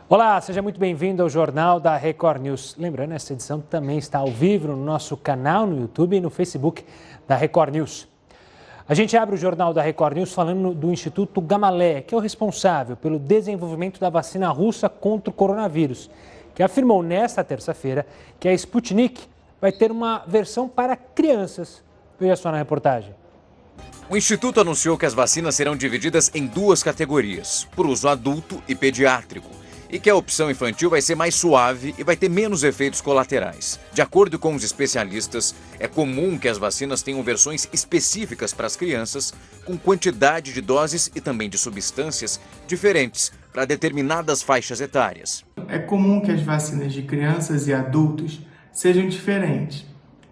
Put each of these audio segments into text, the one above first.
Olá, seja muito bem-vindo ao Jornal da Record News. Lembrando, essa edição também está ao vivo no nosso canal no YouTube e no Facebook da Record News. A gente abre o Jornal da Record News falando do Instituto Gamaleya, que é o responsável pelo desenvolvimento da vacina russa contra o coronavírus, que afirmou nesta terça-feira que a Sputnik vai ter uma versão para crianças. Veja só na reportagem. O Instituto anunciou que as vacinas serão divididas em duas categorias, por uso adulto e pediátrico, e que a opção infantil vai ser mais suave e vai ter menos efeitos colaterais. De acordo com os especialistas, é comum que as vacinas tenham versões específicas para as crianças, com quantidade de doses e também de substâncias diferentes para determinadas faixas etárias. É comum que as vacinas de crianças e adultos sejam diferentes.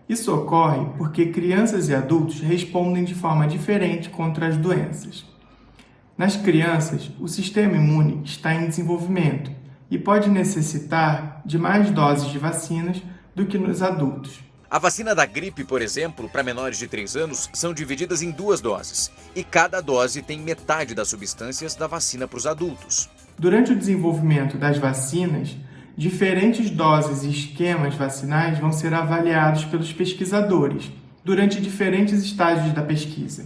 Isso ocorre porque crianças e adultos respondem de forma diferente contra as doenças. Nas crianças, o sistema imune está em desenvolvimento e pode necessitar de mais doses de vacinas do que nos adultos. A vacina da gripe, por exemplo, para menores de 3 anos, são divididas em 2 doses, e cada dose tem metade das substâncias da vacina para os adultos. Durante o desenvolvimento das vacinas, diferentes doses e esquemas vacinais vão ser avaliados pelos pesquisadores durante diferentes estágios da pesquisa.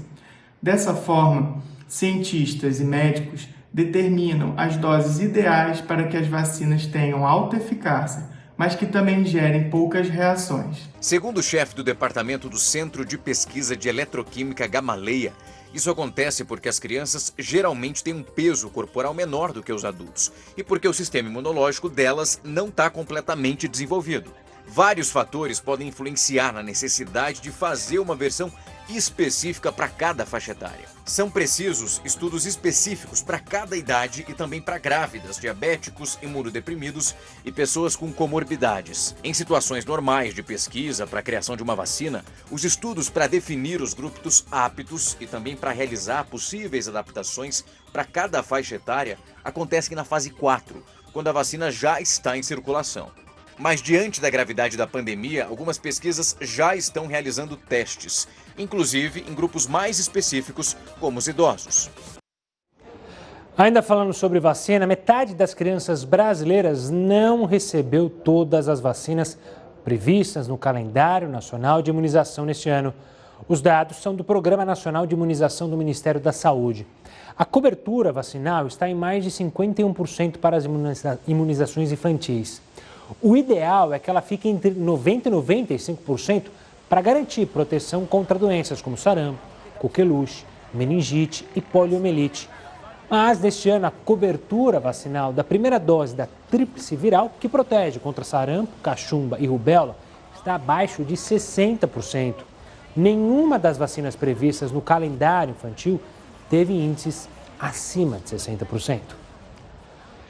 Dessa forma, cientistas e médicos determinam as doses ideais para que as vacinas tenham alta eficácia, mas que também gerem poucas reações. Segundo o chefe do Departamento do Centro de Pesquisa de Eletroquímica Gamaleya, isso acontece porque as crianças geralmente têm um peso corporal menor do que os adultos e porque o sistema imunológico delas não está completamente desenvolvido. Vários fatores podem influenciar na necessidade de fazer uma versão específica para cada faixa etária. São precisos estudos específicos para cada idade e também para grávidas, diabéticos, imunodeprimidos e pessoas com comorbidades. Em situações normais de pesquisa para a criação de uma vacina, os estudos para definir os grupos aptos e também para realizar possíveis adaptações para cada faixa etária acontecem na fase 4, quando a vacina já está em circulação. Mas diante da gravidade da pandemia, algumas pesquisas já estão realizando testes, inclusive em grupos mais específicos, como os idosos. Ainda falando sobre vacina, metade das crianças brasileiras não recebeu todas as vacinas previstas no calendário nacional de imunização neste ano. Os dados são do Programa Nacional de Imunização do Ministério da Saúde. A cobertura vacinal está em mais de 51% para as imunizações infantis. O ideal é que ela fique entre 90% e 95% para garantir proteção contra doenças como sarampo, coqueluche, meningite e poliomielite. Mas, neste ano, a cobertura vacinal da primeira dose da tríplice viral, que protege contra sarampo, cachumba e rubéola, está abaixo de 60%. Nenhuma das vacinas previstas no calendário infantil teve índices acima de 60%.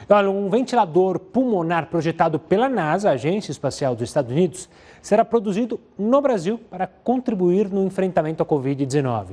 Olha, um ventilador pulmonar projetado pela NASA, a Agência Espacial dos Estados Unidos, será produzido no Brasil para contribuir no enfrentamento à Covid-19.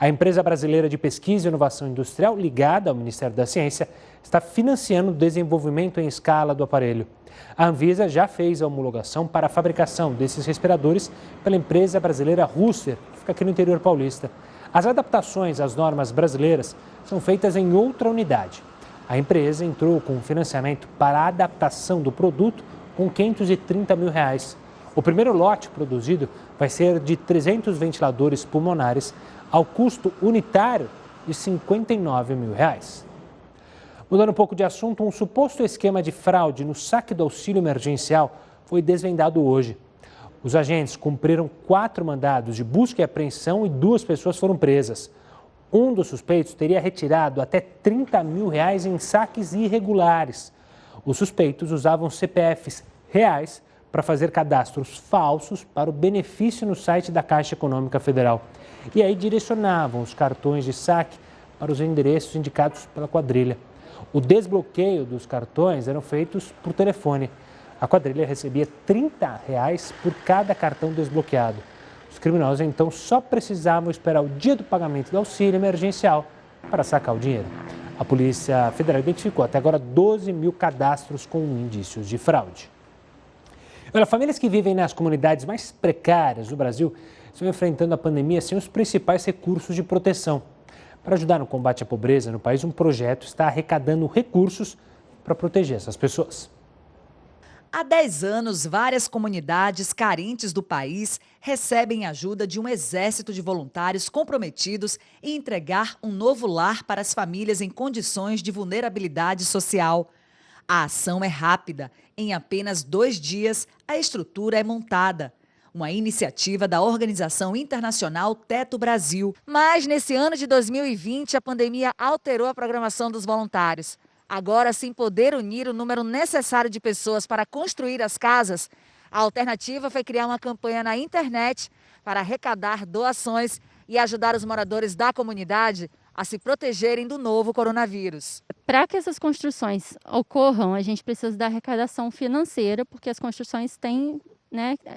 A empresa brasileira de pesquisa e inovação industrial, ligada ao Ministério da Ciência, está financiando o desenvolvimento em escala do aparelho. A Anvisa já fez a homologação para a fabricação desses respiradores pela empresa brasileira Russer, que fica aqui no interior paulista. As adaptações às normas brasileiras são feitas em outra unidade. A empresa entrou com financiamento para a adaptação do produto com R$530 mil. O primeiro lote produzido vai ser de 300 ventiladores pulmonares ao custo unitário de R$59 mil. Mudando um pouco de assunto, um suposto esquema de fraude no saque do auxílio emergencial foi desvendado hoje. Os agentes cumpriram 4 mandados de busca e apreensão e 2 pessoas foram presas. Um dos suspeitos teria retirado até R$30 mil em saques irregulares. Os suspeitos usavam CPFs reais para fazer cadastros falsos para o benefício no site da Caixa Econômica Federal. E aí direcionavam os cartões de saque para os endereços indicados pela quadrilha. O desbloqueio dos cartões eram feitos por telefone. A quadrilha recebia R$30 por cada cartão desbloqueado. Os criminosos, então, só precisavam esperar o dia do pagamento do auxílio emergencial para sacar o dinheiro. A Polícia Federal identificou até agora 12 mil cadastros com indícios de fraude. Olha, famílias que vivem nas comunidades mais precárias do Brasil estão enfrentando a pandemia sem os principais recursos de proteção. Para ajudar no combate à pobreza no país, um projeto está arrecadando recursos para proteger essas pessoas. Há 10 anos, várias comunidades carentes do país recebem ajuda de um exército de voluntários comprometidos em entregar um novo lar para as famílias em condições de vulnerabilidade social. A ação é rápida. Em apenas 2 dias, a estrutura é montada. Uma iniciativa da organização internacional Teto Brasil. Mas nesse ano de 2020, a pandemia alterou a programação dos voluntários. Agora, sem poder unir o número necessário de pessoas para construir as casas, a alternativa foi criar uma campanha na internet para arrecadar doações e ajudar os moradores da comunidade a se protegerem do novo coronavírus. Para que essas construções ocorram, a gente precisa da arrecadação financeira, porque as construções têm,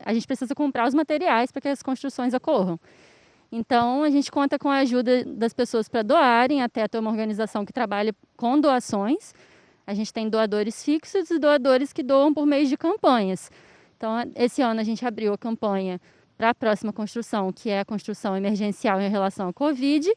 a gente precisa comprar os materiais para que as construções ocorram. Então, a gente conta com a ajuda das pessoas para doarem. A Teto é uma organização que trabalha com doações. A gente tem doadores fixos e doadores que doam por meio de campanhas. Então, esse ano a gente abriu a campanha para a próxima construção, que é a construção emergencial em relação à Covid.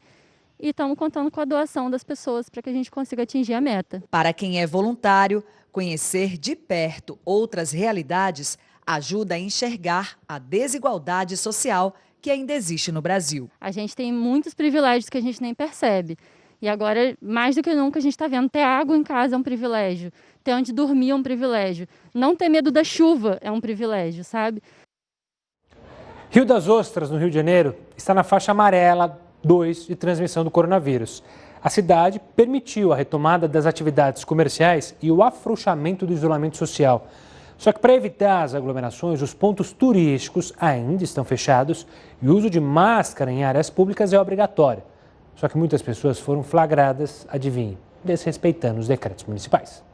E estamos contando com a doação das pessoas para que a gente consiga atingir a meta. Para quem é voluntário, conhecer de perto outras realidades ajuda a enxergar a desigualdade social que ainda existe no Brasil. A gente tem muitos privilégios que a gente nem percebe. E agora, mais do que nunca, a gente está vendo ter água em casa é um privilégio. Ter onde dormir é um privilégio. Não ter medo da chuva é um privilégio, sabe? Rio das Ostras, no Rio de Janeiro, está na faixa amarela 2 de transmissão do coronavírus. A cidade permitiu a retomada das atividades comerciais e o afrouxamento do isolamento social. Só que para evitar as aglomerações, os pontos turísticos ainda estão fechados e o uso de máscara em áreas públicas é obrigatório. Só que muitas pessoas foram flagradas, adivinhe, desrespeitando os decretos municipais.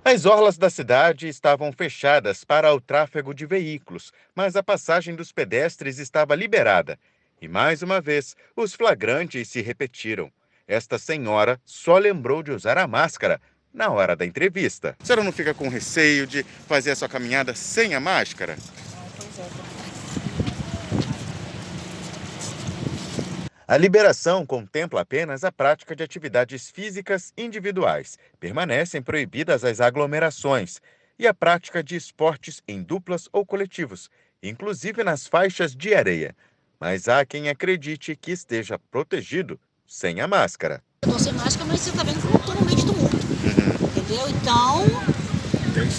As orlas da cidade estavam fechadas para o tráfego de veículos, mas a passagem dos pedestres estava liberada. E mais uma vez, os flagrantes se repetiram. Esta senhora só lembrou de usar a máscara na hora da entrevista. A senhora não fica com receio de fazer a sua caminhada sem a máscara? A liberação contempla apenas a prática de atividades físicas individuais. Permanecem proibidas as aglomerações e a prática de esportes em duplas ou coletivos, inclusive nas faixas de areia. Mas há quem acredite que esteja protegido sem a máscara. Eu estou sem máscara, mas você está vendo que eu estou no meio de tumulto. Entendeu? Então,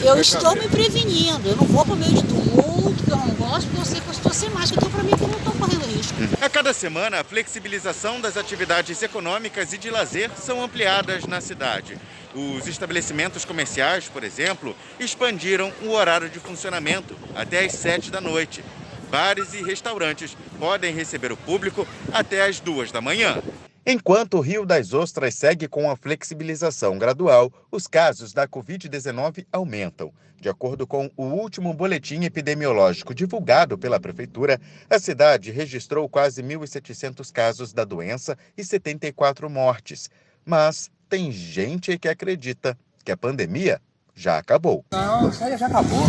eu estou me prevenindo. Eu não vou para o meio de tumulto, que eu não gosto, porque eu sei que eu estou sem máscara. Então, para mim, eu não estou correndo risco. A cada semana, a flexibilização das atividades econômicas e de lazer são ampliadas na cidade. Os estabelecimentos comerciais, por exemplo, expandiram o horário de funcionamento até às 7 da noite. Bares e restaurantes podem receber o público até às 2 da manhã. Enquanto o Rio das Ostras segue com a flexibilização gradual, os casos da Covid-19 aumentam. De acordo com o último boletim epidemiológico divulgado pela Prefeitura, a cidade registrou quase 1.700 casos da doença e 74 mortes. Mas tem gente que acredita que a pandemia já acabou. Não, isso aí já acabou.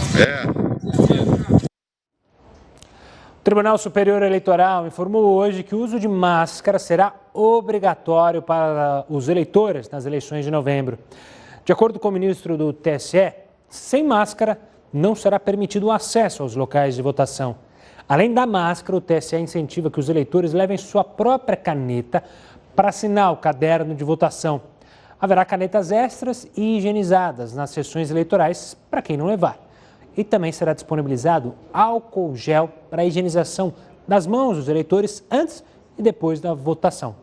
O Tribunal Superior Eleitoral informou hoje que o uso de máscara será obrigatório para os eleitores nas eleições de novembro. De acordo com o ministro do TSE, sem máscara não será permitido o acesso aos locais de votação. Além da máscara, o TSE incentiva que os eleitores levem sua própria caneta para assinar o caderno de votação. Haverá canetas extras e higienizadas nas sessões eleitorais para quem não levar. E também será disponibilizado álcool gel para a higienização das mãos dos eleitores antes e depois da votação.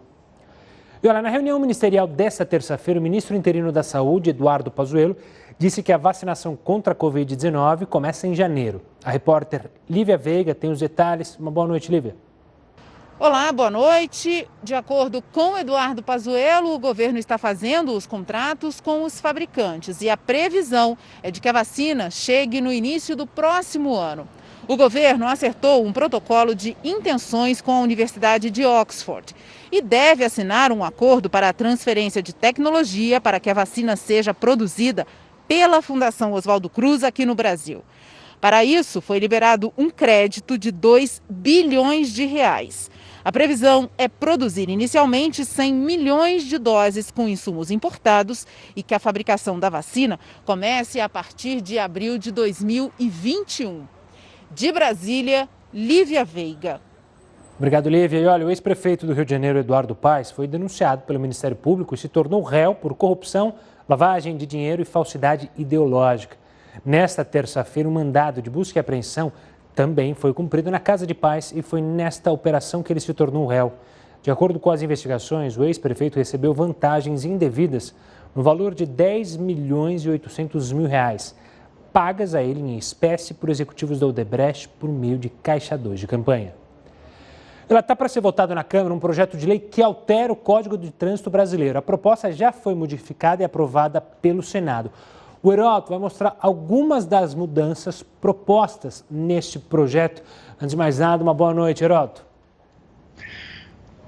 E olha, na reunião ministerial desta terça-feira, o ministro interino da Saúde, Eduardo Pazuello, disse que a vacinação contra a Covid-19 começa em janeiro. A repórter Lívia Veiga tem os detalhes. Uma boa noite, Lívia. Olá, boa noite. De acordo com Eduardo Pazuello, o governo está fazendo os contratos com os fabricantes e a previsão é de que a vacina chegue no início do próximo ano. O governo acertou um protocolo de intenções com a Universidade de Oxford e deve assinar um acordo para a transferência de tecnologia para que a vacina seja produzida pela Fundação Oswaldo Cruz aqui no Brasil. Para isso, foi liberado um crédito de R$ 2 bilhões. A previsão é produzir inicialmente 100 milhões de doses com insumos importados e que a fabricação da vacina comece a partir de abril de 2021. De Brasília, Lívia Veiga. Obrigado, Lívia. E olha, o ex-prefeito do Rio de Janeiro, Eduardo Paes, foi denunciado pelo Ministério Público e se tornou réu por corrupção, lavagem de dinheiro e falsidade ideológica. Nesta terça-feira, um mandado de busca e apreensão também foi cumprido na casa de Paes e foi nesta operação que ele se tornou réu. De acordo com as investigações, o ex-prefeito recebeu vantagens indevidas no valor de 10 milhões e 800 mil reais, pagas a ele em espécie por executivos da Odebrecht por meio de Caixa 2 de campanha. Ela está para ser votado na Câmara um projeto de lei que altera o Código de Trânsito brasileiro. A proposta já foi modificada e aprovada pelo Senado. O Heródoto vai mostrar algumas das mudanças propostas neste projeto. Antes de mais nada, uma boa noite, Heródoto.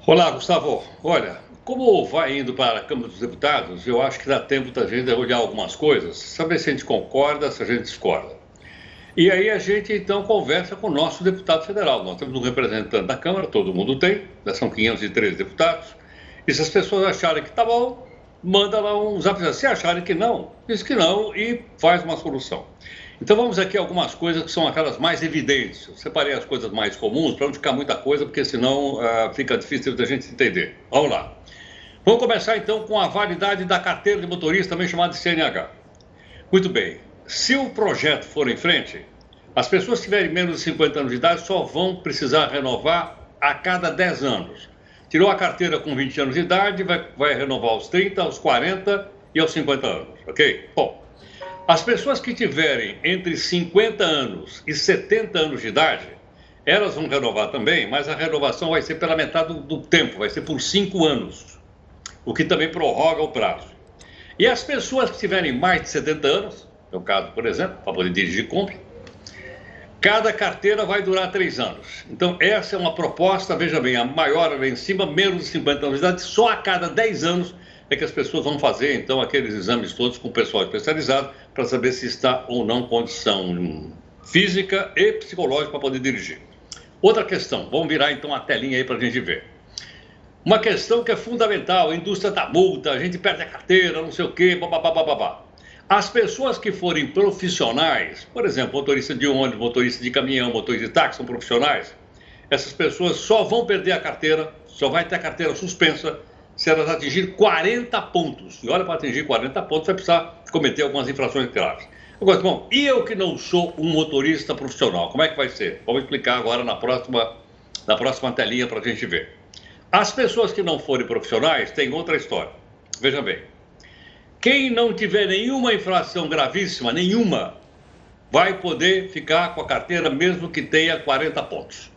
Olá, Gustavo. Olha, como vai indo para a Câmara dos Deputados, eu acho que dá tempo da gente olhar algumas coisas, saber se a gente concorda, se a gente discorda. E aí a gente, então, conversa com o nosso deputado federal. Nós temos um representante da Câmara, todo mundo tem, são 513 deputados. E se as pessoas acharem que está bom, manda lá um zap. Se acharem que não, diz que não e faz uma solução. Então vamos aqui a algumas coisas que são aquelas mais evidentes. Eu separei as coisas mais comuns para não ficar muita coisa, porque senão fica difícil da gente entender. Vamos lá. Vamos começar então com a validade da carteira de motorista, também chamada de CNH. Muito bem. Se o projeto for em frente, as pessoas que tiverem menos de 50 anos de idade só vão precisar renovar a cada 10 anos. Tirou a carteira com 20 anos de idade, vai renovar aos 30, aos 40 e aos 50 anos, ok? Bom, as pessoas que tiverem entre 50 anos e 70 anos de idade, elas vão renovar também, mas a renovação vai ser pela metade do tempo, vai ser por 5 anos, o que também prorroga o prazo. E as pessoas que tiverem mais de 70 anos, no caso, por exemplo, para poder dirigir Kombi, cada carteira vai durar 3 anos. Então, essa é uma proposta, veja bem, a maior lá em cima, menos de 50 anos de idade, só a cada 10 anos é que as pessoas vão fazer, então, aqueles exames todos com o pessoal especializado para saber se está ou não em condição física e psicológica para poder dirigir. Outra questão, vamos virar então a telinha aí para a gente ver. Uma questão que é fundamental, a indústria da multa, a gente perde a carteira, não sei o quê, babá. As pessoas que forem profissionais, por exemplo, motorista de ônibus, motorista de caminhão, motorista de táxi, são profissionais, essas pessoas só vão perder a carteira, só vai ter a carteira suspensa se elas atingirem 40 pontos. E olha, para atingir 40 pontos vai precisar cometer algumas infrações graves. Agora, bom, e eu que não sou um motorista profissional, como é que vai ser? Vamos explicar agora na próxima telinha para a gente ver. As pessoas que não forem profissionais têm outra história. Veja bem. Quem não tiver nenhuma infração gravíssima, nenhuma, vai poder ficar com a carteira mesmo que tenha 40 pontos.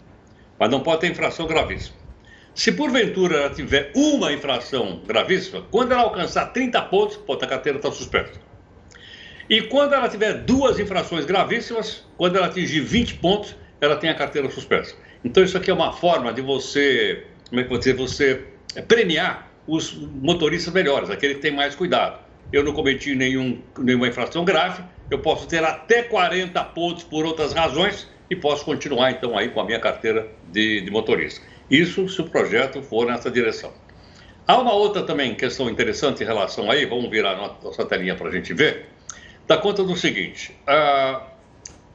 Mas não pode ter infração gravíssima. Se porventura ela tiver uma infração gravíssima, quando ela alcançar 30 pontos, a carteira está suspensa. E quando ela tiver 2 infrações gravíssimas, quando ela atingir 20 pontos, ela tem a carteira suspensa. Então isso aqui é uma forma de você, você premiar os motoristas melhores, aquele que tem mais cuidado. Eu não cometi nenhuma infração grave, eu posso ter até 40 pontos por outras razões e posso continuar então aí com a minha carteira de motorista. Isso se o projeto for nessa direção. Há uma outra também questão interessante em relação aí, vamos virar nossa telinha para a gente ver, dá conta do seguinte,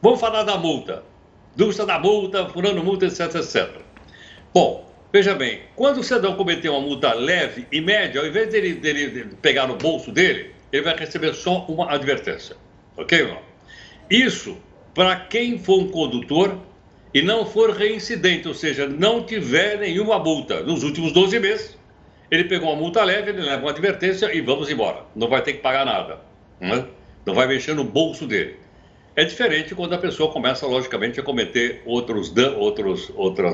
vamos falar da multa, indústria da multa, furando multa, etc, etc. Bom, veja bem, quando o cidadão cometer uma multa leve e média, ao invés dele pegar no bolso dele, ele vai receber só uma advertência, ok, irmão? Isso para quem for um condutor e não for reincidente, ou seja, não tiver nenhuma multa nos últimos 12 meses, ele pegou uma multa leve, ele leva uma advertência e vamos embora, não vai ter que pagar nada, né? Não vai mexer no bolso dele. É diferente quando a pessoa começa, logicamente, a cometer outras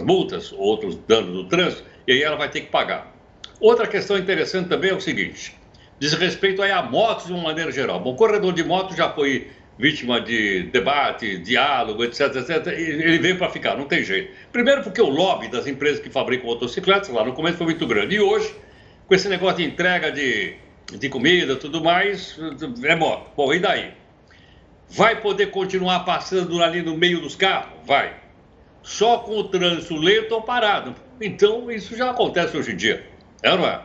multas, outros danos do trânsito, e aí ela vai ter que pagar. Outra questão interessante também é o seguinte, diz respeito aí a motos de uma maneira geral. Bom, o corredor de moto já foi vítima de debate, diálogo, etc, etc, ele veio para ficar, não tem jeito. Primeiro porque o lobby das empresas que fabricam motocicletas, lá no começo foi muito grande, e hoje, com esse negócio de entrega de comida e tudo mais, é moto. Bom, e daí? Vai poder continuar passando ali no meio dos carros? Vai. Só com o trânsito lento ou parado. Então, isso já acontece hoje em dia, não é?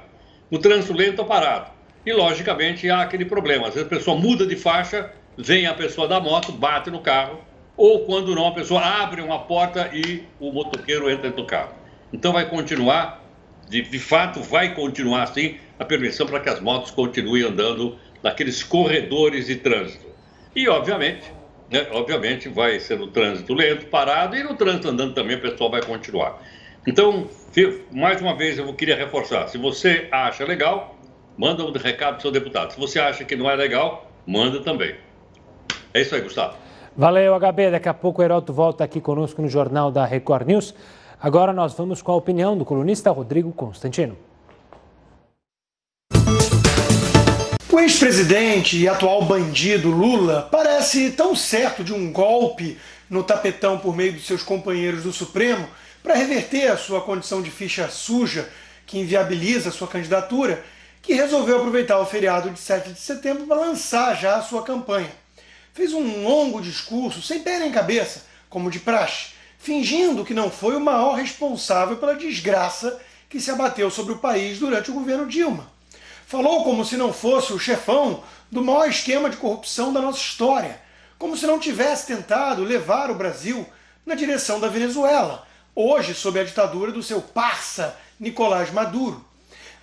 O trânsito lento ou parado. E, logicamente, há aquele problema. Às vezes a pessoa muda de faixa, vem a pessoa da moto, bate no carro, ou quando não, a pessoa abre uma porta e o motoqueiro entra dentro do carro. Então vai continuar, de fato vai continuar assim, a permissão para que as motos continuem andando naqueles corredores de trânsito. E obviamente vai ser no trânsito lento, parado, e no trânsito andando também o pessoal vai continuar. Então, mais uma vez eu queria reforçar, se você acha legal, manda um recado para o seu deputado. Se você acha que não é legal, manda também. É isso aí, Gustavo. Valeu, HB. Daqui a pouco o Heroto volta aqui conosco no Jornal da Record News. Agora nós vamos com a opinião do colunista Rodrigo Constantino. O ex-presidente e atual bandido Lula parece tão certo de um golpe no tapetão por meio dos seus companheiros do Supremo para reverter a sua condição de ficha suja que inviabiliza a sua candidatura, que resolveu aproveitar o feriado de 7 de setembro para lançar já a sua campanha. Fez um longo discurso, sem pé nem cabeça, como de praxe, fingindo que não foi o maior responsável pela desgraça que se abateu sobre o país durante o governo Dilma. Falou como se não fosse o chefão do maior esquema de corrupção da nossa história, como se não tivesse tentado levar o Brasil na direção da Venezuela, hoje sob a ditadura do seu parça Nicolás Maduro.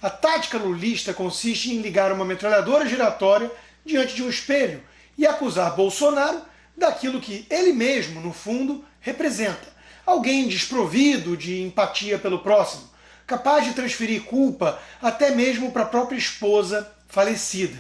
A tática lulista consiste em ligar uma metralhadora giratória diante de um espelho e acusar Bolsonaro daquilo que ele mesmo, no fundo, representa. Alguém desprovido de empatia pelo próximo, capaz de transferir culpa até mesmo para a própria esposa falecida.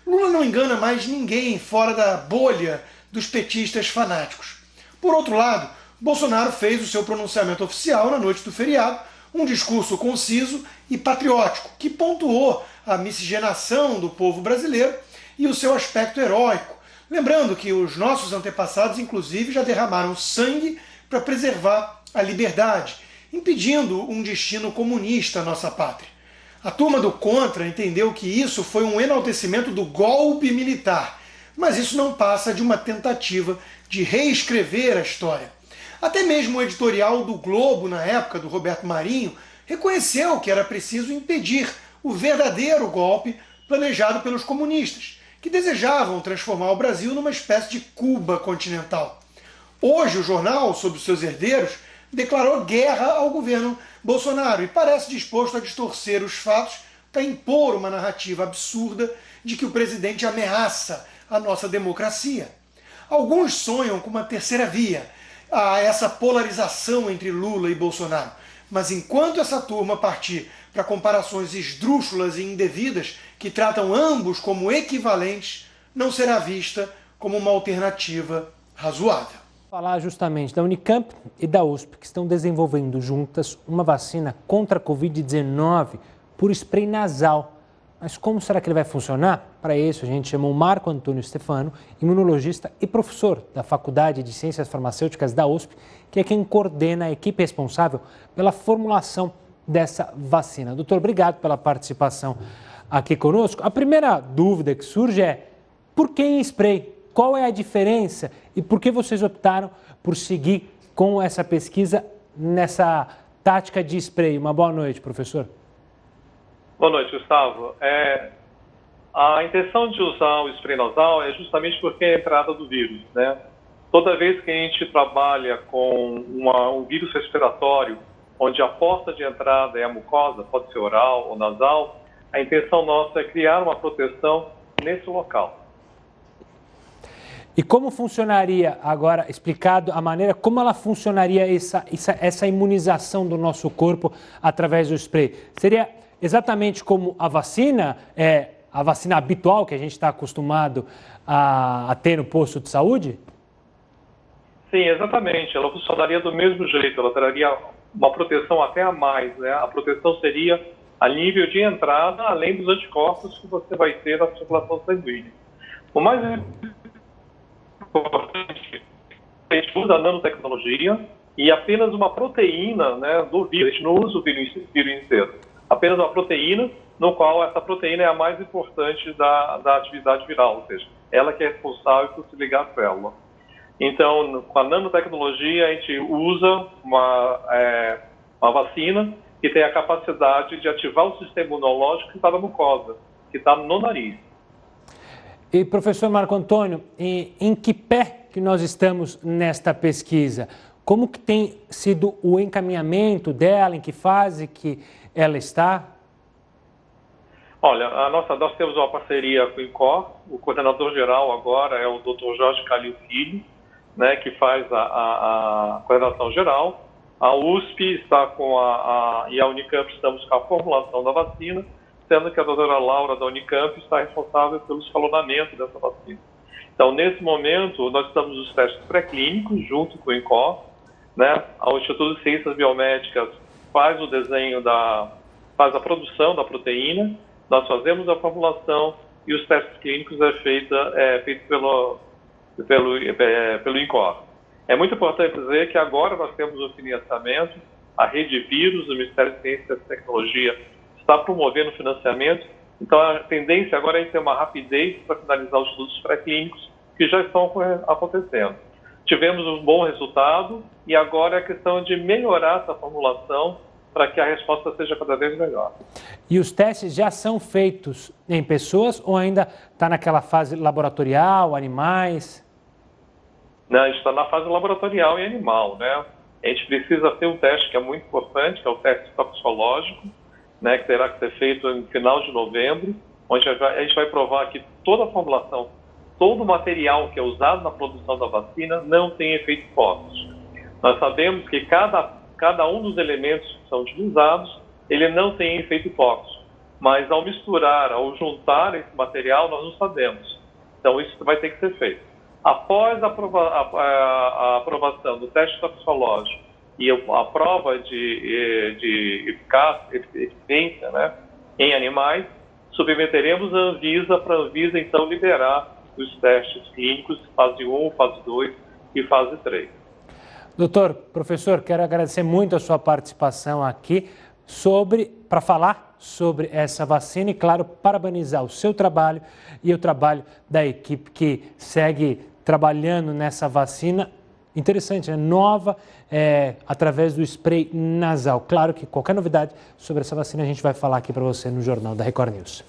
Lula não engana mais ninguém fora da bolha dos petistas fanáticos. Por outro lado, Bolsonaro fez o seu pronunciamento oficial na noite do feriado, um discurso conciso e patriótico, que pontuou a miscigenação do povo brasileiro e o seu aspecto heróico, lembrando que os nossos antepassados, inclusive, já derramaram sangue para preservar a liberdade, impedindo um destino comunista à nossa pátria. A turma do Contra entendeu que isso foi um enaltecimento do golpe militar, mas isso não passa de uma tentativa de reescrever a história. Até mesmo o editorial do Globo, na época, do Roberto Marinho, reconheceu que era preciso impedir o verdadeiro golpe planejado pelos comunistas, que desejavam transformar o Brasil numa espécie de Cuba continental. Hoje, o jornal, sob os seus herdeiros, declarou guerra ao governo Bolsonaro e parece disposto a distorcer os fatos para impor uma narrativa absurda de que o presidente ameaça a nossa democracia. Alguns sonham com uma terceira via, a essa polarização entre Lula e Bolsonaro. Mas enquanto essa turma partir para comparações esdrúxulas e indevidas que tratam ambos como equivalentes, não será vista como uma alternativa razoável. Falar justamente da Unicamp e da USP, que estão desenvolvendo juntas uma vacina contra a Covid-19 por spray nasal. Mas como será que ele vai funcionar? Para isso, a gente chamou o Marco Antônio Stefano, imunologista e professor da Faculdade de Ciências Farmacêuticas da USP, que é quem coordena a equipe responsável pela formulação dessa vacina. Doutor, obrigado pela participação aqui conosco. A primeira dúvida que surge é, por que em spray? Qual é a diferença e por que vocês optaram por seguir com essa pesquisa nessa tática de spray? Uma boa noite, professor. Boa noite, Gustavo. A intenção de usar o spray nasal é justamente porque é a entrada do vírus, né? Toda vez que a gente trabalha com um vírus respiratório, onde a porta de entrada é a mucosa, pode ser oral ou nasal, a intenção nossa é criar uma proteção nesse local. E como funcionaria, agora explicado a maneira como ela funcionaria essa imunização do nosso corpo através do spray? Seria exatamente como a vacina habitual que a gente está acostumado a ter no posto de saúde? Sim, exatamente. Ela funcionaria do mesmo jeito, ela traria uma proteção até a mais, né? A proteção seria a nível de entrada, além dos anticorpos que você vai ter na circulação sanguínea. O mais importante, a gente usa a nanotecnologia e apenas uma proteína, né, do vírus. A gente não usa o vírus inteiro. Apenas uma proteína, no qual essa proteína é a mais importante da atividade viral, ou seja, ela que é responsável por se ligar à célula. Então, com a nanotecnologia, a gente usa uma vacina que tem a capacidade de ativar o sistema imunológico que está na mucosa, que está no nariz. E, professor Marco Antônio, em que pé que nós estamos nesta pesquisa? Como que tem sido o encaminhamento dela, em que fase que ela está? Olha, nós temos uma parceria com o INCOR, o coordenador geral agora é o Dr. Jorge Calil Filho, né, que faz a coordenação geral. A USP está e a Unicamp estamos com a formulação da vacina, sendo que a doutora Laura da Unicamp está responsável pelo escalonamento dessa vacina. Então, nesse momento, nós estamos nos testes pré-clínicos junto com o INCOR, né? O Instituto de Ciências Biomédicas faz o desenho faz a produção da proteína, nós fazemos a formulação e os testes clínicos é feito pelo INCOR. É muito importante dizer que agora nós temos o financiamento, a Rede Vírus, o Ministério de Ciência e Tecnologia está promovendo o financiamento, então a tendência agora é ter uma rapidez para finalizar os estudos pré-clínicos que já estão acontecendo. Tivemos um bom resultado e agora é a questão de melhorar essa formulação para que a resposta seja cada vez melhor. E os testes já são feitos em pessoas ou ainda está naquela fase laboratorial, animais? Não, está na fase laboratorial e animal, né? A gente precisa ter um teste que é muito importante, que é o teste toxicológico, né, que terá que ser feito no final de novembro, onde a gente vai provar que toda a formulação, todo o material que é usado na produção da vacina não tem efeitos tóxicos. Nós sabemos que cada um dos elementos que são utilizados, ele não tem efeito tóxico, mas ao misturar, ao juntar esse material, nós não sabemos. Então isso vai ter que ser feito. Após a aprovação do teste toxicológico e a prova de eficiência, né, em animais, submeteremos a Anvisa para a Anvisa então liberar os testes clínicos, fase 1, fase 2 e fase 3. Doutor, professor, quero agradecer muito a sua participação aqui para falar sobre essa vacina e, claro, parabenizar o seu trabalho e o trabalho da equipe que segue trabalhando nessa vacina. Interessante, né? Nova, através do spray nasal. Claro que qualquer novidade sobre essa vacina a gente vai falar aqui para você no Jornal da Record News.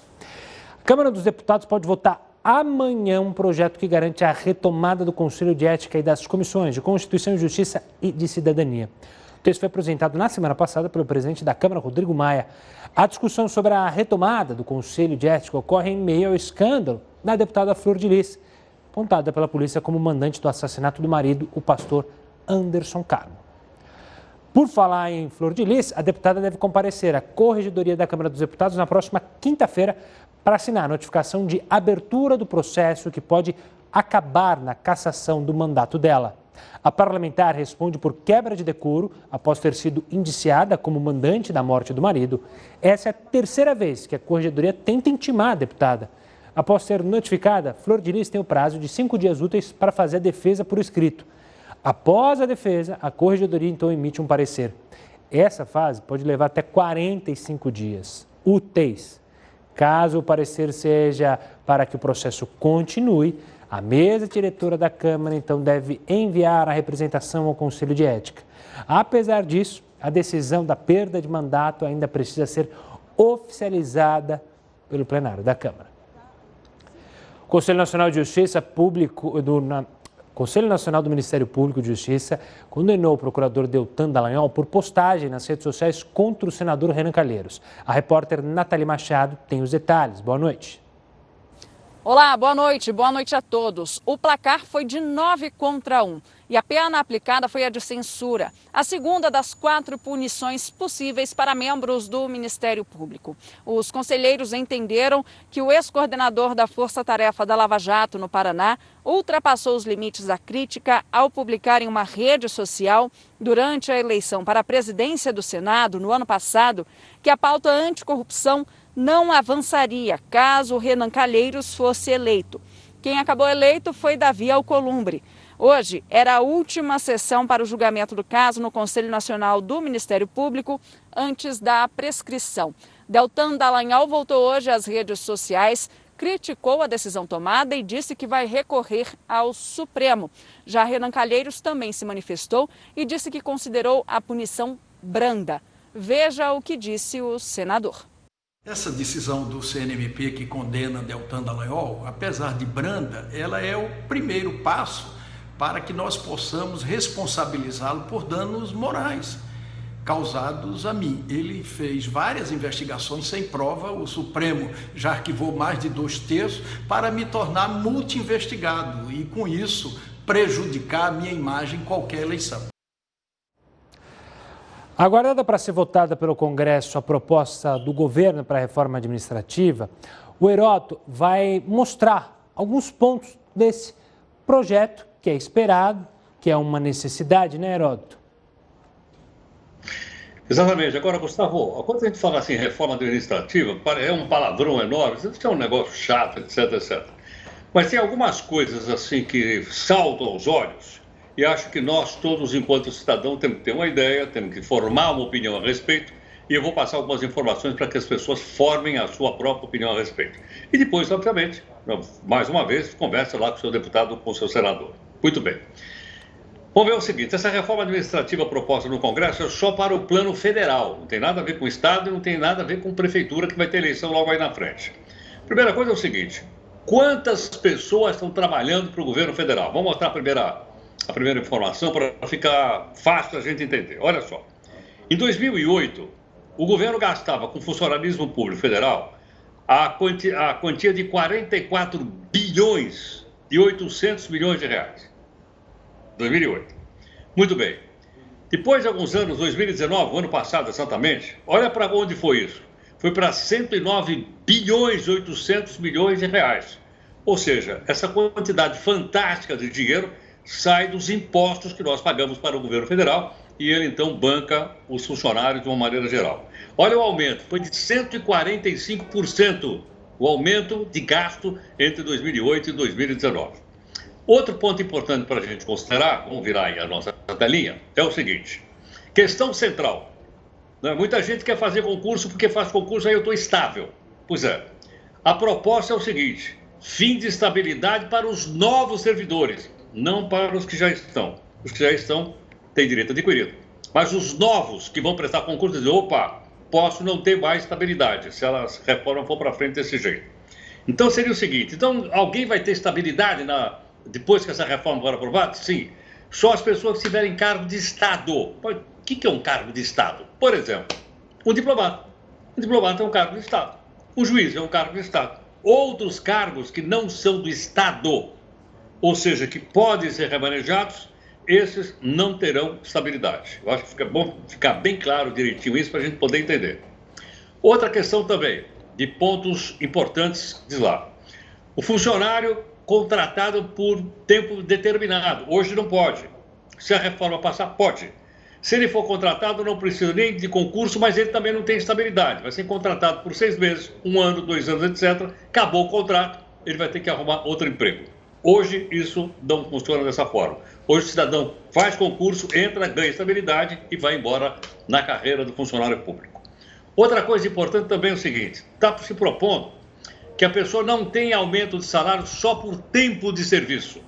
A Câmara dos Deputados pode votar amanhã um projeto que garante a retomada do Conselho de Ética e das Comissões de Constituição e Justiça e de Cidadania. O texto foi apresentado na semana passada pelo presidente da Câmara, Rodrigo Maia. A discussão sobre a retomada do Conselho de Ética ocorre em meio ao escândalo da deputada Flor de Lis, apontada pela polícia como mandante do assassinato do marido, o pastor Anderson Carmo. Por falar em Flor de Lis, a deputada deve comparecer à Corregedoria da Câmara dos Deputados na próxima quinta-feira para assinar a notificação de abertura do processo que pode acabar na cassação do mandato dela. A parlamentar responde por quebra de decoro após ter sido indiciada como mandante da morte do marido. Essa é a terceira vez que a Corregedoria tenta intimar a deputada. Após ser notificada, Flor de Lis tem o prazo de 5 dias úteis para fazer a defesa por escrito. Após a defesa, a Corregedoria então emite um parecer. Essa fase pode levar até 45 dias úteis. Caso o parecer seja para que o processo continue, a mesa diretora da Câmara então deve enviar a representação ao Conselho de Ética. Apesar disso, a decisão da perda de mandato ainda precisa ser oficializada pelo plenário da Câmara. O Conselho Nacional de Justiça Conselho Nacional do Ministério Público de Justiça condenou o procurador Deltan Dallagnol por postagem nas redes sociais contra o senador Renan Calheiros. A repórter Nathalie Machado tem os detalhes. Boa noite. Olá, boa noite a todos. O placar foi de 9-1 e a pena aplicada foi a de censura, a segunda das 4 punições possíveis para membros do Ministério Público. Os conselheiros entenderam que o ex-coordenador da Força Tarefa da Lava Jato no Paraná ultrapassou os limites da crítica ao publicar em uma rede social, durante a eleição para a presidência do Senado no ano passado, que a pauta anticorrupção não avançaria caso Renan Calheiros fosse eleito. Quem acabou eleito foi Davi Alcolumbre. Hoje era a última sessão para o julgamento do caso no Conselho Nacional do Ministério Público, antes da prescrição. Deltan Dallagnol voltou hoje às redes sociais, criticou a decisão tomada e disse que vai recorrer ao Supremo. Já Renan Calheiros também se manifestou e disse que considerou a punição branda. Veja o que disse o senador. Essa decisão do CNMP que condena Deltan Dallagnol, apesar de branda, ela é o primeiro passo para que nós possamos responsabilizá-lo por danos morais causados a mim. Ele fez várias investigações sem prova, o Supremo já arquivou mais de 2/3 para me tornar multi-investigado e, com isso, prejudicar a minha imagem em qualquer eleição. Aguardada para ser votada pelo Congresso a proposta do governo para a reforma administrativa, o Heródoto vai mostrar alguns pontos desse projeto que é esperado, que é uma necessidade, né, Heródoto? Exatamente. Agora, Gustavo, quando a gente fala assim, reforma administrativa, é um palavrão enorme, isso é um negócio chato, etc, etc. Mas tem algumas coisas assim que saltam aos olhos e acho que nós todos, enquanto cidadão, temos que ter uma ideia, temos que formar uma opinião a respeito e eu vou passar algumas informações para que as pessoas formem a sua própria opinião a respeito. E depois, obviamente, mais uma vez, conversa lá com o seu deputado, com o seu senador. Muito bem. Vamos ver o seguinte, essa reforma administrativa proposta no Congresso é só para o plano federal, não tem nada a ver com o Estado e não tem nada a ver com prefeitura, que vai ter eleição logo aí na frente. Primeira coisa é o seguinte, quantas pessoas estão trabalhando para o governo federal? Vamos mostrar a primeira informação para ficar fácil a gente entender. Olha só, em 2008, o governo gastava com funcionalismo público federal a quantia de 44 bilhões e 800 milhões de reais. 2008. Muito bem. Depois de alguns anos, 2019, o ano passado exatamente, olha para onde foi isso. Foi para 109 bilhões e 800 milhões de reais. Ou seja, essa quantidade fantástica de dinheiro sai dos impostos que nós pagamos para o governo federal e ele então banca os funcionários de uma maneira geral. Olha o aumento, foi de 145% o aumento de gasto entre 2008 e 2019. Outro ponto importante para a gente considerar, vamos virar aí a nossa telinha, é o seguinte, questão central. Né? Muita gente quer fazer concurso porque faz concurso, aí eu estou estável. Pois é, a proposta é o seguinte, fim de estabilidade para os novos servidores, não para os que já estão. Os que já estão têm direito adquirido. Mas os novos que vão prestar concurso dizem, opa, posso não ter mais estabilidade, se a reforma for para frente desse jeito. Então seria o seguinte, então alguém vai ter estabilidade depois que essa reforma for aprovada? Sim. Só as pessoas que tiverem cargo de Estado. O que é um cargo de Estado? Por exemplo, um diplomata. Um diplomata é um cargo de Estado. Um juiz é um cargo de Estado. Outros cargos que não são do Estado, ou seja, que podem ser remanejados, esses não terão estabilidade. Eu acho que fica bom ficar bem claro direitinho isso para a gente poder entender. Outra questão também, de pontos importantes, diz lá. O funcionário contratado por tempo determinado. Hoje não pode. Se a reforma passar, pode. Se ele for contratado, não precisa nem de concurso, mas ele também não tem estabilidade. Vai ser contratado por 6 meses, 1 ano, 2 anos, etc. Acabou o contrato, ele vai ter que arrumar outro emprego. Hoje isso não funciona dessa forma. Hoje o cidadão faz concurso, entra, ganha estabilidade e vai embora na carreira do funcionário público. Outra coisa importante também é o seguinte, está se propondo que a pessoa não tenha aumento de salário só por tempo de serviço.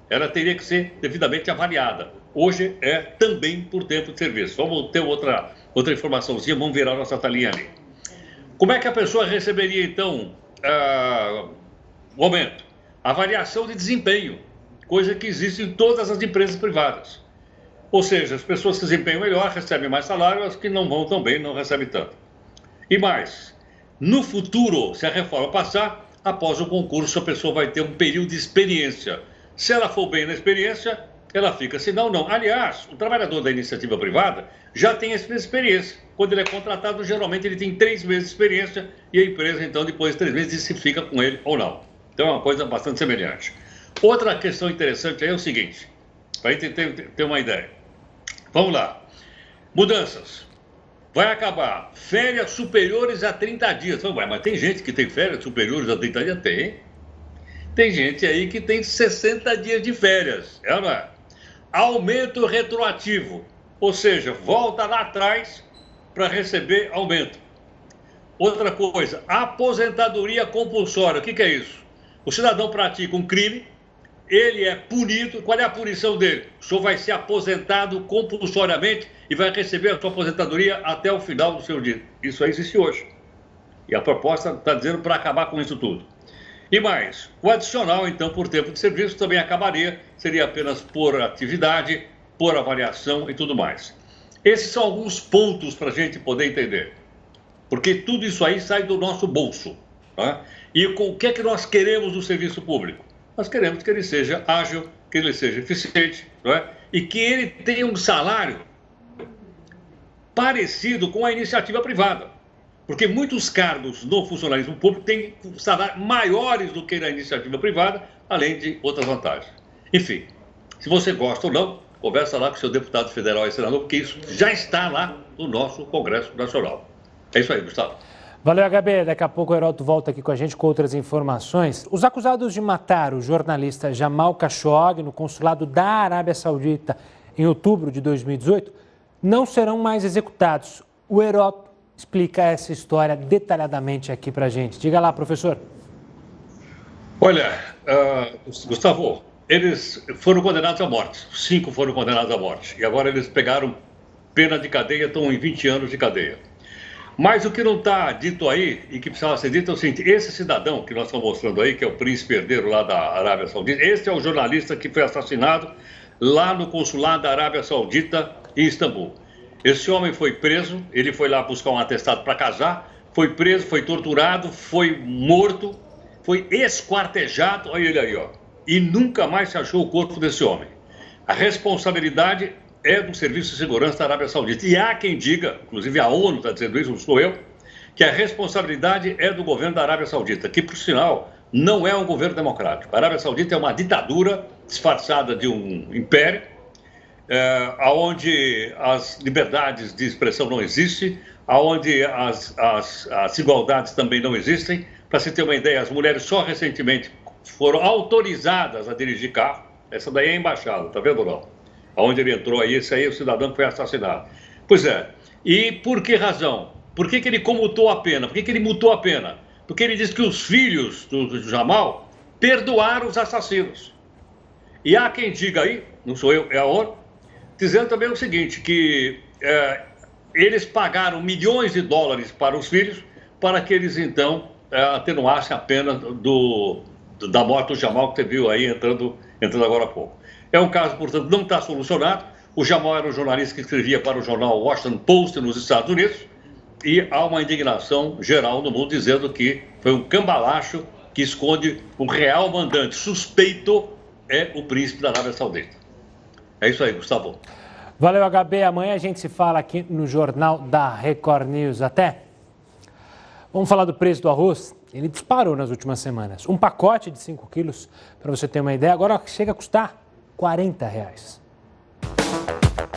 Ela teria que ser devidamente avaliada. Hoje é também por tempo de serviço. Vamos ter outra informaçãozinha, vamos virar nossa talinha ali. Como é que a pessoa receberia, então, o aumento? Avaliação de desempenho, coisa que existe em todas as empresas privadas. Ou seja, as pessoas que desempenham melhor recebem mais salário, as que não vão tão bem não recebem tanto. E mais, no futuro, se a reforma passar, após o concurso a pessoa vai ter um período de experiência. Se ela for bem na experiência, ela fica, se não, não. Aliás, o trabalhador da iniciativa privada já tem essa experiência. Quando ele é contratado, geralmente ele tem 3 meses de experiência e a empresa, então, depois de 3 meses, diz se fica com ele ou não. Então é uma coisa bastante semelhante. Outra questão interessante aí é o seguinte, para a gente ter uma ideia. Vamos lá. Mudanças. Vai acabar férias superiores a 30 dias. Mas tem gente que tem férias superiores a 30 dias? Tem. Tem gente aí que tem 60 dias de férias. É ou não é? Aumento retroativo. Ou seja, volta lá atrás para receber aumento. Outra coisa, aposentadoria compulsória. O que é isso? O cidadão pratica um crime, ele é punido. Qual é a punição dele? O senhor vai ser aposentado compulsoriamente e vai receber a sua aposentadoria até o final do seu dia. Isso aí existe hoje. E a proposta está dizendo para acabar com isso tudo. E mais, o adicional, então, por tempo de serviço também acabaria, seria apenas por atividade, por avaliação e tudo mais. Esses são alguns pontos para a gente poder entender. Porque tudo isso aí sai do nosso bolso. Tá? E com o que é que nós queremos do serviço público? Nós queremos que ele seja ágil, que ele seja eficiente, não é? E que ele tenha um salário parecido com a iniciativa privada. Porque muitos cargos no funcionalismo público têm salários maiores do que na iniciativa privada, além de outras vantagens. Enfim, se você gosta ou não, conversa lá com o seu deputado federal e senador, porque isso já está lá no nosso Congresso Nacional. É isso aí, Gustavo. Valeu, HB. Daqui a pouco o Heroto volta aqui com a gente com outras informações. Os acusados de matar o jornalista Jamal Khashoggi no consulado da Arábia Saudita em outubro de 2018 não serão mais executados. O Heroto explica essa história detalhadamente aqui pra gente. Diga lá, professor. Olha, Gustavo, eles foram condenados à morte. 5 foram condenados à morte. E agora eles pegaram pena de cadeia, estão em 20 anos de cadeia. Mas o que não está dito aí, e que precisava ser dito, é o seguinte: esse cidadão que nós estamos mostrando aí, que é o príncipe herdeiro lá da Arábia Saudita, esse é o jornalista que foi assassinado lá no consulado da Arábia Saudita em Istambul. Esse homem foi preso, ele foi lá buscar um atestado para casar, foi preso, foi torturado, foi morto, foi esquartejado, olha ele aí, ó, e nunca mais se achou o corpo desse homem. A responsabilidade é do Serviço de Segurança da Arábia Saudita. E há quem diga, inclusive a ONU está dizendo isso, não sou eu, que a responsabilidade é do governo da Arábia Saudita, que, por sinal, não é um governo democrático. A Arábia Saudita é uma ditadura disfarçada de um império, onde as liberdades de expressão não existem, onde as igualdades também não existem. Para se ter uma ideia, as mulheres só recentemente foram autorizadas a dirigir carro. Essa daí é a embaixada, tá vendo, não? Onde ele entrou aí, esse aí é o cidadão que foi assassinado. Pois é. E por que razão? Por que ele comutou a pena? Por que ele mutou a pena? Porque ele diz que os filhos do Jamal perdoaram os assassinos. E há quem diga aí, não sou eu, é a ONU, dizendo também o seguinte, que eles pagaram milhões de dólares para os filhos para que eles, então, atenuassem a pena da morte do Jamal, que você viu aí entrando agora há pouco. É um caso, portanto, não está solucionado. O Jamal era um jornalista que escrevia para o jornal Washington Post nos Estados Unidos e há uma indignação geral no mundo dizendo que foi um cambalacho que esconde o real mandante suspeito é o príncipe da Arábia Saudita. É isso aí, Gustavo. Valeu, HB. Amanhã a gente se fala aqui no Jornal da Record News. Até. Vamos falar do preço do arroz. Ele disparou nas últimas semanas. Um pacote de 5 quilos, para você ter uma ideia, agora chega a custar R$40.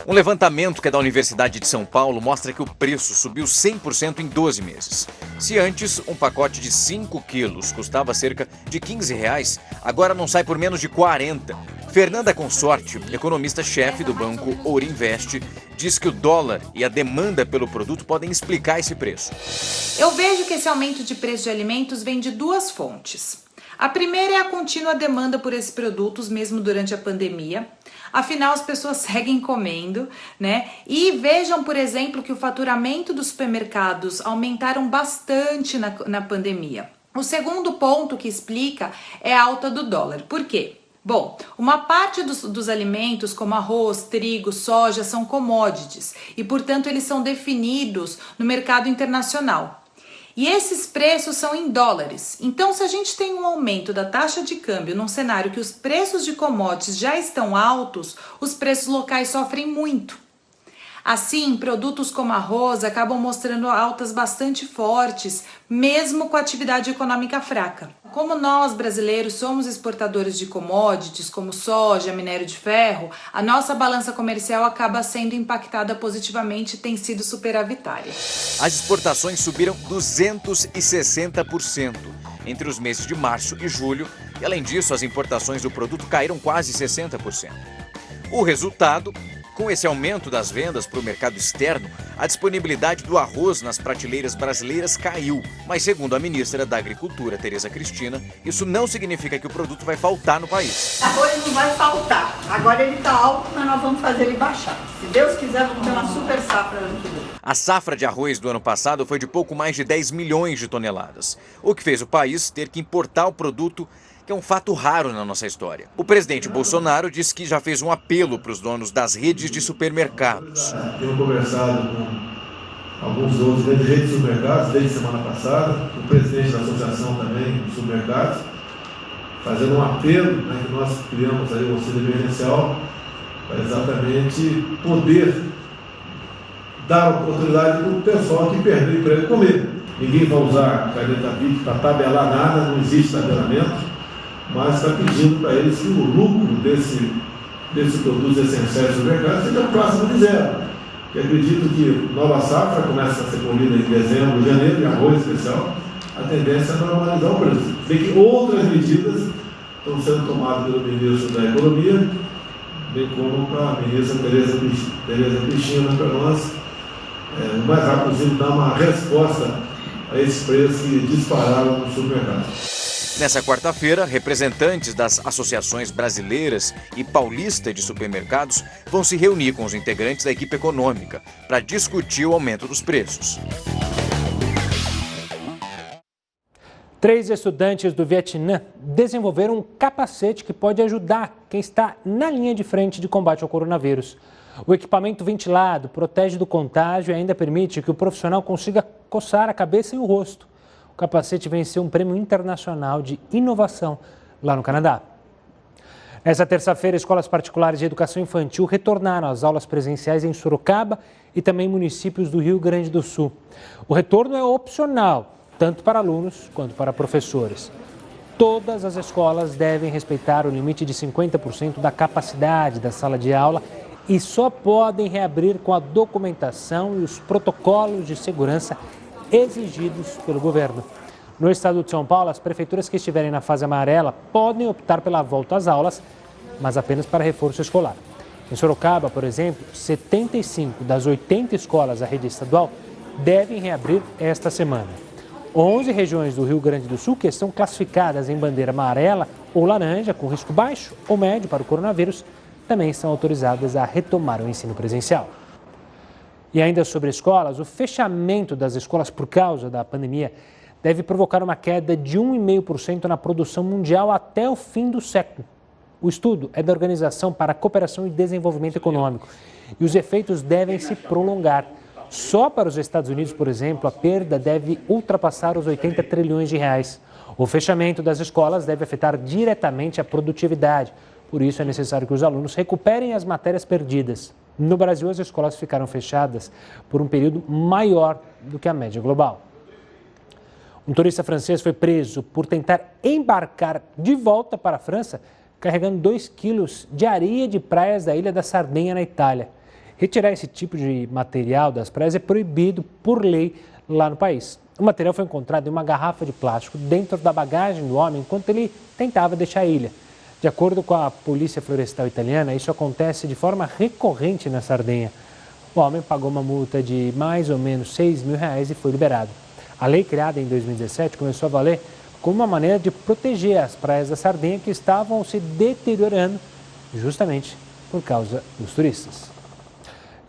Um levantamento que é da Universidade de São Paulo mostra que o preço subiu 100% em 12 meses. Se antes um pacote de 5 quilos custava cerca de R$15, agora não sai por menos de 40. Fernanda Consorte, economista-chefe do banco Ourinvest, diz que o dólar e a demanda pelo produto podem explicar esse preço. Eu vejo que esse aumento de preço de alimentos vem de duas fontes. A primeira é a contínua demanda por esses produtos, mesmo durante a pandemia. Afinal, as pessoas seguem comendo, né? E vejam, por exemplo, que o faturamento dos supermercados aumentaram bastante na pandemia. O segundo ponto que explica é a alta do dólar. Por quê? Bom, uma parte dos alimentos, como arroz, trigo, soja, são commodities e, portanto, eles são definidos no mercado internacional. E esses preços são em dólares. Então, se a gente tem um aumento da taxa de câmbio num cenário que os preços de commodities já estão altos, os preços locais sofrem muito. Assim, produtos como arroz acabam mostrando altas bastante fortes, mesmo com a atividade econômica fraca. Como nós, brasileiros, somos exportadores de commodities, como soja, minério de ferro, a nossa balança comercial acaba sendo impactada positivamente e tem sido superavitária. As exportações subiram 260% entre os meses de março e julho, e além disso, as importações do produto caíram quase 60%. O resultado, Com esse aumento das vendas para o mercado externo, a disponibilidade do arroz nas prateleiras brasileiras caiu. Mas, segundo a ministra da Agricultura, Tereza Cristina, isso não significa que o produto vai faltar no país. Arroz não vai faltar. Agora ele está alto, mas nós vamos fazer ele baixar. Se Deus quiser, vamos ter uma super safra ano que vem. A safra de arroz do ano passado foi de pouco mais de 10 milhões de toneladas, o que fez o país ter que importar o produto, que é um fato raro na nossa história. O presidente Bolsonaro disse que já fez um apelo para os donos das redes de supermercados. Tenho conversado com alguns outros redes de supermercados desde semana passada, o presidente da associação também de supermercados, fazendo um apelo, né, que nós criamos aí o auxílio emergencial para exatamente poder dar oportunidade para o pessoal que perdeu o emprego comer. Ninguém vai usar caneta BIC para tabelar nada, não existe tabelamento. Mas está pedindo para eles que o lucro desse produto essenciais do mercado seja próximo de zero. E acredito que nova safra começa a ser colhida em dezembro, janeiro, de arroz especial, a tendência é normalizar o preço. Tem que outras medidas estão sendo tomadas pelo ministro da Economia, bem como para a ministra Tereza Cristina, para nós, o mais rápido possível, dar uma resposta a esses preços que dispararam no supermercado. Nessa quarta-feira, representantes das associações brasileiras e paulista de supermercados vão se reunir com os integrantes da equipe econômica para discutir o aumento dos preços. 3 estudantes do Vietnã desenvolveram um capacete que pode ajudar quem está na linha de frente de combate ao coronavírus. O equipamento ventilado protege do contágio e ainda permite que o profissional consiga coçar a cabeça e o rosto. O capacete venceu um prêmio internacional de inovação lá no Canadá. Essa terça-feira, escolas particulares de educação infantil retornaram às aulas presenciais em Sorocaba e também municípios do Rio Grande do Sul. O retorno é opcional, tanto para alunos quanto para professores. Todas as escolas devem respeitar o limite de 50% da capacidade da sala de aula e só podem reabrir com a documentação e os protocolos de segurança exigidos pelo governo. No estado de São Paulo, as prefeituras que estiverem na fase amarela podem optar pela volta às aulas, mas apenas para reforço escolar. Em Sorocaba, por exemplo, 75 das 80 escolas da rede estadual devem reabrir esta semana. 11 regiões do Rio Grande do Sul que estão classificadas em bandeira amarela ou laranja, com risco baixo ou médio para o coronavírus, também estão autorizadas a retomar o ensino presencial. E ainda sobre escolas, o fechamento das escolas por causa da pandemia deve provocar uma queda de 1,5% na produção mundial até o fim do século. O estudo é da Organização para a Cooperação e Desenvolvimento Econômico e os efeitos devem se prolongar. Só para os Estados Unidos, por exemplo, a perda deve ultrapassar os 80 trilhões de reais. O fechamento das escolas deve afetar diretamente a produtividade. Por isso, é necessário que os alunos recuperem as matérias perdidas. No Brasil, as escolas ficaram fechadas por um período maior do que a média global. Um turista francês foi preso por tentar embarcar de volta para a França, carregando 2 quilos de areia de praias da ilha da Sardenha, na Itália. Retirar esse tipo de material das praias é proibido por lei lá no país. O material foi encontrado em uma garrafa de plástico dentro da bagagem do homem enquanto ele tentava deixar a ilha. De acordo com a Polícia Florestal italiana, isso acontece de forma recorrente na Sardenha. O homem pagou uma multa de mais ou menos R$6 mil e foi liberado. A lei, criada em 2017, começou a valer como uma maneira de proteger as praias da Sardenha que estavam se deteriorando justamente por causa dos turistas.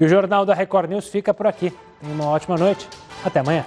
E o Jornal da Record News fica por aqui. Tenha uma ótima noite. Até amanhã.